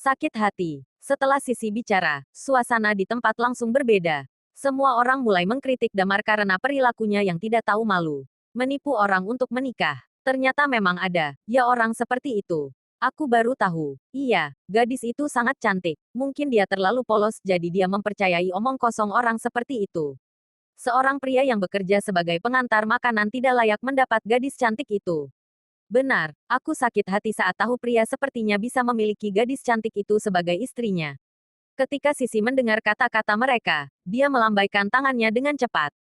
Sakit hati. Setelah Sisi bicara, suasana di tempat langsung berbeda. Semua orang mulai mengkritik Damar karena perilakunya yang tidak tahu malu. Menipu orang untuk menikah. Ternyata memang ada, ya orang seperti itu. Aku baru tahu. Iya, gadis itu sangat cantik. Mungkin dia terlalu polos jadi dia mempercayai omong kosong orang seperti itu. Seorang pria yang bekerja sebagai pengantar makanan tidak layak mendapat gadis cantik itu. Benar, aku sakit hati saat tahu pria sepertinya bisa memiliki gadis cantik itu sebagai istrinya. Ketika Sisi mendengar kata-kata mereka, dia melambaikan tangannya dengan cepat.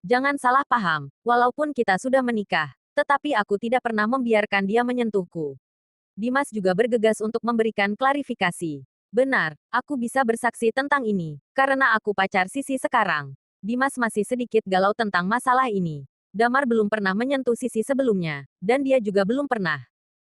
Jangan salah paham, walaupun kita sudah menikah, tetapi aku tidak pernah membiarkan dia menyentuhku. Dimas juga bergegas untuk memberikan klarifikasi. Benar, aku bisa bersaksi tentang ini, karena aku pacar Sisi sekarang. Dimas masih sedikit galau tentang masalah ini. Damar belum pernah menyentuh Sisi sebelumnya, dan dia juga belum pernah.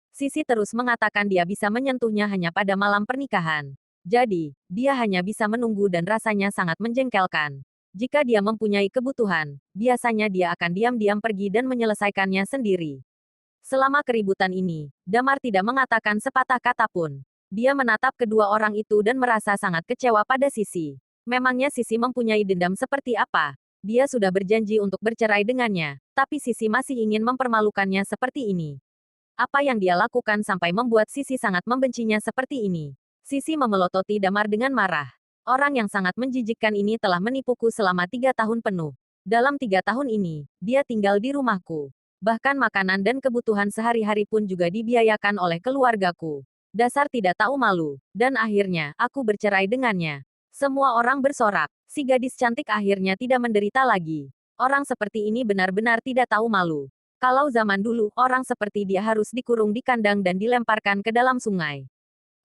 Sisi terus mengatakan dia bisa menyentuhnya hanya pada malam pernikahan. Jadi, dia hanya bisa menunggu dan rasanya sangat menjengkelkan. Jika dia mempunyai kebutuhan, biasanya dia akan diam-diam pergi dan menyelesaikannya sendiri. Selama keributan ini, Damar tidak mengatakan sepatah kata pun. Dia menatap kedua orang itu dan merasa sangat kecewa pada Sisi. Memangnya Sisi mempunyai dendam seperti apa? Dia sudah berjanji untuk bercerai dengannya, tapi Sisi masih ingin mempermalukannya seperti ini. Apa yang dia lakukan sampai membuat Sisi sangat membencinya seperti ini? Sisi memelototi Damar dengan marah. Orang yang sangat menjijikkan ini telah menipuku selama 3 tahun penuh. Dalam 3 tahun ini, dia tinggal di rumahku. Bahkan makanan dan kebutuhan sehari-hari pun juga dibiayakan oleh keluargaku. Dasar tidak tahu malu. Dan akhirnya, aku bercerai dengannya. Semua orang bersorak. Si gadis cantik akhirnya tidak menderita lagi. Orang seperti ini benar-benar tidak tahu malu. Kalau zaman dulu, orang seperti dia harus dikurung di kandang dan dilemparkan ke dalam sungai.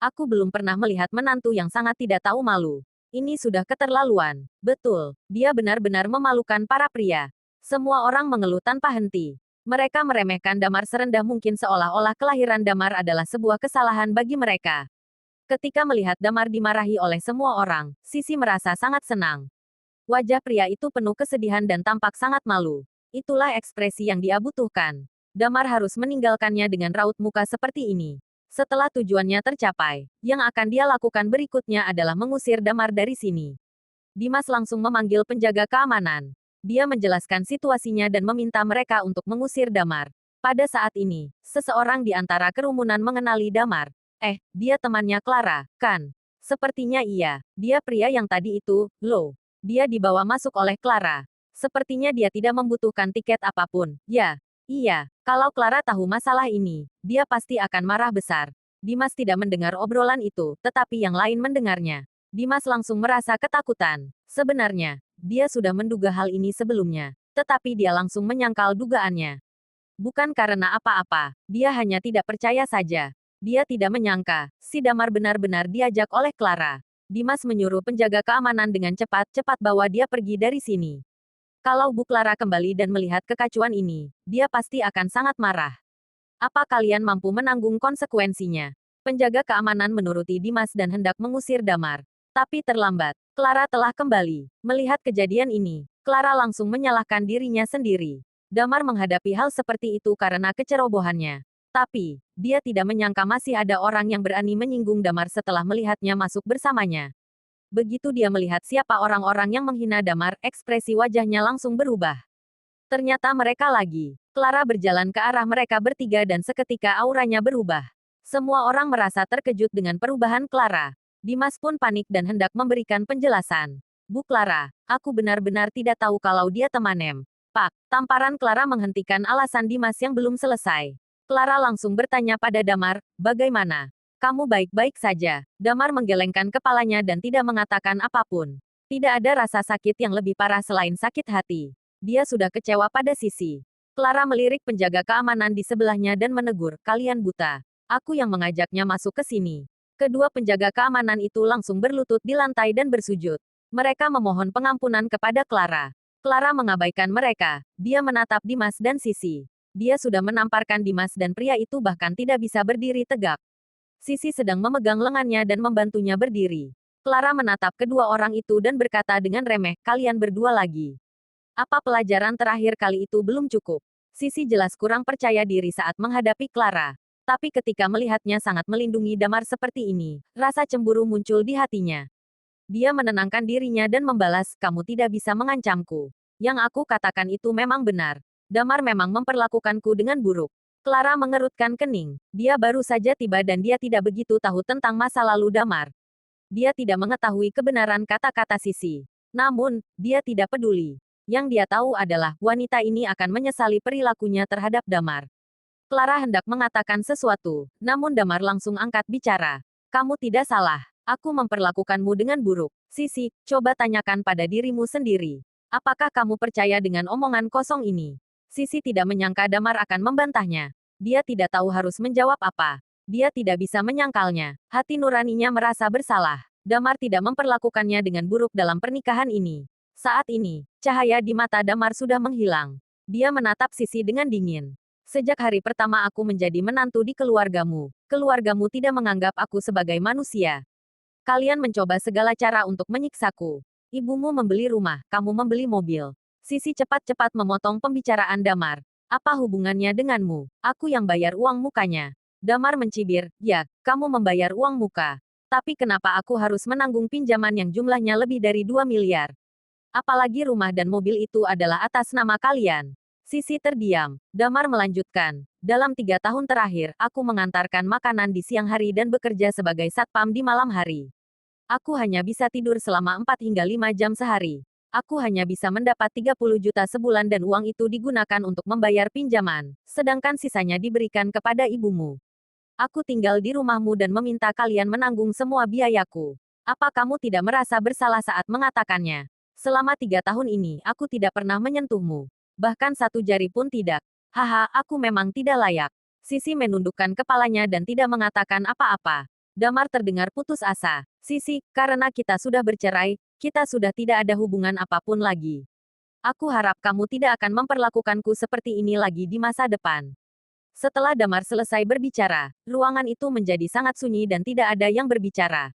Aku belum pernah melihat menantu yang sangat tidak tahu malu. Ini sudah keterlaluan. Betul, dia benar-benar memalukan para pria. Semua orang mengeluh tanpa henti. Mereka meremehkan Damar serendah mungkin seolah-olah kelahiran Damar adalah sebuah kesalahan bagi mereka. Ketika melihat Damar dimarahi oleh semua orang, Sisi merasa sangat senang. Wajah pria itu penuh kesedihan dan tampak sangat malu. Itulah ekspresi yang dia butuhkan. Damar harus meninggalkannya dengan raut muka seperti ini. Setelah tujuannya tercapai, yang akan dia lakukan berikutnya adalah mengusir Damar dari sini. Dimas langsung memanggil penjaga keamanan. Dia menjelaskan situasinya dan meminta mereka untuk mengusir Damar. Pada saat ini, seseorang di antara kerumunan mengenali Damar. Dia temannya Clara, kan? Sepertinya iya. Dia pria yang tadi itu, loh. Dia dibawa masuk oleh Clara. Sepertinya dia tidak membutuhkan tiket apapun. Ya, iya. Kalau Clara tahu masalah ini, dia pasti akan marah besar. Dimas tidak mendengar obrolan itu, tetapi yang lain mendengarnya. Dimas langsung merasa ketakutan. Sebenarnya, dia sudah menduga hal ini sebelumnya. Tetapi dia langsung menyangkal dugaannya. Bukan karena apa-apa, dia hanya tidak percaya saja. Dia tidak menyangka, si Damar benar-benar diajak oleh Clara. Dimas menyuruh penjaga keamanan dengan cepat-cepat bawa dia pergi dari sini. Kalau Bu Clara kembali dan melihat kekacauan ini, dia pasti akan sangat marah. Apa kalian mampu menanggung konsekuensinya? Penjaga keamanan menuruti Dimas dan hendak mengusir Damar. Tapi terlambat, Clara telah kembali. Melihat kejadian ini, Clara langsung menyalahkan dirinya sendiri. Damar menghadapi hal seperti itu karena kecerobohannya. Tapi, dia tidak menyangka masih ada orang yang berani menyinggung Damar setelah melihatnya masuk bersamanya. Begitu dia melihat siapa orang-orang yang menghina Damar, ekspresi wajahnya langsung berubah. Ternyata mereka lagi. Clara berjalan ke arah mereka bertiga dan seketika auranya berubah. Semua orang merasa terkejut dengan perubahan Clara. Dimas pun panik dan hendak memberikan penjelasan. Bu Clara, aku benar-benar tidak tahu kalau dia temanem. Pak, tamparan Clara menghentikan alasan Dimas yang belum selesai. Clara langsung bertanya pada Damar, bagaimana? Kamu baik-baik saja. Damar menggelengkan kepalanya dan tidak mengatakan apapun. Tidak ada rasa sakit yang lebih parah selain sakit hati. Dia sudah kecewa pada Sisi. Clara melirik penjaga keamanan di sebelahnya dan menegur, kalian buta. Aku yang mengajaknya masuk ke sini. Kedua penjaga keamanan itu langsung berlutut di lantai dan bersujud. Mereka memohon pengampunan kepada Clara. Clara mengabaikan mereka. Dia menatap Dimas dan Sisi. Dia sudah menamparkan Dimas dan pria itu bahkan tidak bisa berdiri tegak. Sisi sedang memegang lengannya dan membantunya berdiri. Clara menatap kedua orang itu dan berkata dengan remeh, kalian berdua lagi. Apa pelajaran terakhir kali itu belum cukup? Sisi jelas kurang percaya diri saat menghadapi Clara. Tapi ketika melihatnya sangat melindungi Damar seperti ini, rasa cemburu muncul di hatinya. Dia menenangkan dirinya dan membalas, kamu tidak bisa mengancamku. Yang aku katakan itu memang benar. Damar memang memperlakukanku dengan buruk. Clara mengerutkan kening. Dia baru saja tiba dan dia tidak begitu tahu tentang masa lalu Damar. Dia tidak mengetahui kebenaran kata-kata Sisi. Namun, dia tidak peduli. Yang dia tahu adalah, wanita ini akan menyesali perilakunya terhadap Damar. Clara hendak mengatakan sesuatu, namun Damar langsung angkat bicara. Kamu tidak salah. Aku memperlakukanmu dengan buruk. Sisi, coba tanyakan pada dirimu sendiri. Apakah kamu percaya dengan omongan kosong ini? Sisi tidak menyangka Damar akan membantahnya. Dia tidak tahu harus menjawab apa. Dia tidak bisa menyangkalnya. Hati nuraninya merasa bersalah. Damar tidak memperlakukannya dengan buruk dalam pernikahan ini. Saat ini, cahaya di mata Damar sudah menghilang. Dia menatap Sisi dengan dingin. Sejak hari pertama aku menjadi menantu di keluargamu tidak menganggap aku sebagai manusia. Kalian mencoba segala cara untuk menyiksaku. Ibumu membeli rumah, kamu membeli mobil. Sisi cepat-cepat memotong pembicaraan Damar. Apa hubungannya denganmu? Aku yang bayar uang mukanya. Damar mencibir, ya, kamu membayar uang muka. Tapi kenapa aku harus menanggung pinjaman yang jumlahnya lebih dari 2 miliar? Apalagi rumah dan mobil itu adalah atas nama kalian. Sisi terdiam. Damar melanjutkan. Dalam 3 tahun terakhir, aku mengantarkan makanan di siang hari dan bekerja sebagai satpam di malam hari. Aku hanya bisa tidur selama 4 hingga 5 jam sehari. Aku hanya bisa mendapat 30 juta sebulan dan uang itu digunakan untuk membayar pinjaman, sedangkan sisanya diberikan kepada ibumu. Aku tinggal di rumahmu dan meminta kalian menanggung semua biayaku. Apa kamu tidak merasa bersalah saat mengatakannya? Selama 3 tahun ini, aku tidak pernah menyentuhmu. Bahkan satu jari pun tidak. Haha, aku memang tidak layak. Sisi menundukkan kepalanya dan tidak mengatakan apa-apa. Damar terdengar putus asa. Sisi, karena kita sudah bercerai, kita sudah tidak ada hubungan apapun lagi. Aku harap kamu tidak akan memperlakukanku seperti ini lagi di masa depan. Setelah Damar selesai berbicara, ruangan itu menjadi sangat sunyi dan tidak ada yang berbicara.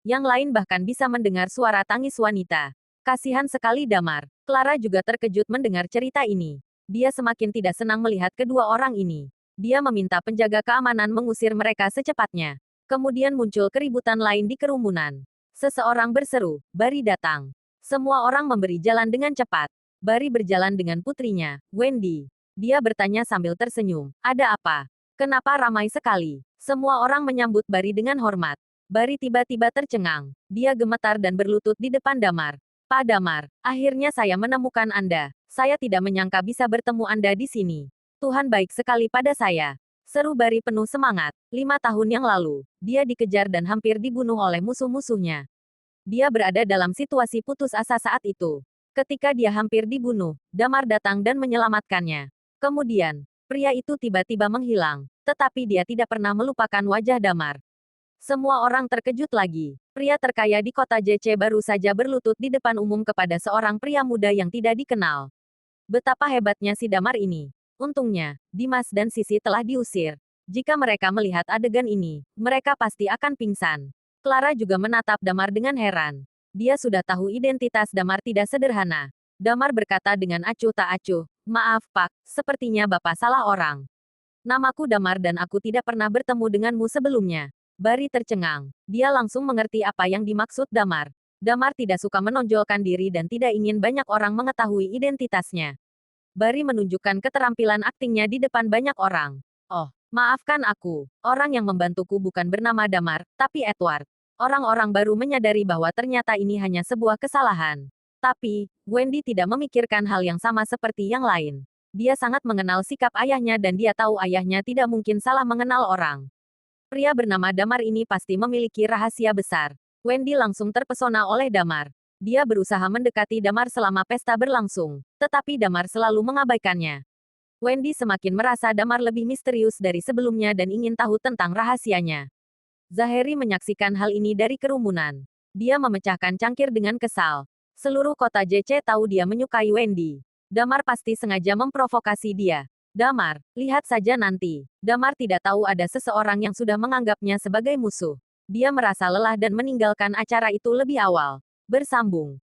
Yang lain bahkan bisa mendengar suara tangis wanita. Kasihan sekali Damar. Clara juga terkejut mendengar cerita ini. Dia semakin tidak senang melihat kedua orang ini. Dia meminta penjaga keamanan mengusir mereka secepatnya. Kemudian muncul keributan lain di kerumunan. Seseorang berseru, Bari datang. Semua orang memberi jalan dengan cepat. Bari berjalan dengan putrinya, Wendy. Dia bertanya sambil tersenyum, ada apa? Kenapa ramai sekali? Semua orang menyambut Bari dengan hormat. Bari tiba-tiba tercengang. Dia gemetar dan berlutut di depan Damar. Pak Damar, akhirnya saya menemukan Anda. Saya tidak menyangka bisa bertemu Anda di sini. Tuhan baik sekali pada saya. Seru Bari penuh semangat. 5 tahun yang lalu, dia dikejar dan hampir dibunuh oleh musuh-musuhnya. Dia berada dalam situasi putus asa saat itu. Ketika dia hampir dibunuh, Damar datang dan menyelamatkannya. Kemudian, pria itu tiba-tiba menghilang. Tetapi dia tidak pernah melupakan wajah Damar. Semua orang terkejut lagi. Pria terkaya di kota JC baru saja berlutut di depan umum kepada seorang pria muda yang tidak dikenal. Betapa hebatnya si Damar ini. Untungnya, Dimas dan Sisi telah diusir. Jika mereka melihat adegan ini, mereka pasti akan pingsan. Clara juga menatap Damar dengan heran. Dia sudah tahu identitas Damar tidak sederhana. Damar berkata dengan acuh tak acuh, maaf Pak, sepertinya Bapak salah orang. Namaku Damar dan aku tidak pernah bertemu denganmu sebelumnya. Bari tercengang. Dia langsung mengerti apa yang dimaksud Damar. Damar tidak suka menonjolkan diri dan tidak ingin banyak orang mengetahui identitasnya. Bari menunjukkan keterampilan aktingnya di depan banyak orang. Oh, maafkan aku. Orang yang membantuku bukan bernama Damar, tapi Edward. Orang-orang baru menyadari bahwa ternyata ini hanya sebuah kesalahan. Tapi, Wendy tidak memikirkan hal yang sama seperti yang lain. Dia sangat mengenal sikap ayahnya dan dia tahu ayahnya tidak mungkin salah mengenal orang. Pria bernama Damar ini pasti memiliki rahasia besar. Wendy langsung terpesona oleh Damar. Dia berusaha mendekati Damar selama pesta berlangsung, tetapi Damar selalu mengabaikannya. Wendy semakin merasa Damar lebih misterius dari sebelumnya dan ingin tahu tentang rahasianya. Zaheri menyaksikan hal ini dari kerumunan. Dia memecahkan cangkir dengan kesal. Seluruh kota JC tahu dia menyukai Wendy. Damar pasti sengaja memprovokasi dia. Damar, lihat saja nanti. Damar tidak tahu ada seseorang yang sudah menganggapnya sebagai musuh. Dia merasa lelah dan meninggalkan acara itu lebih awal. Bersambung.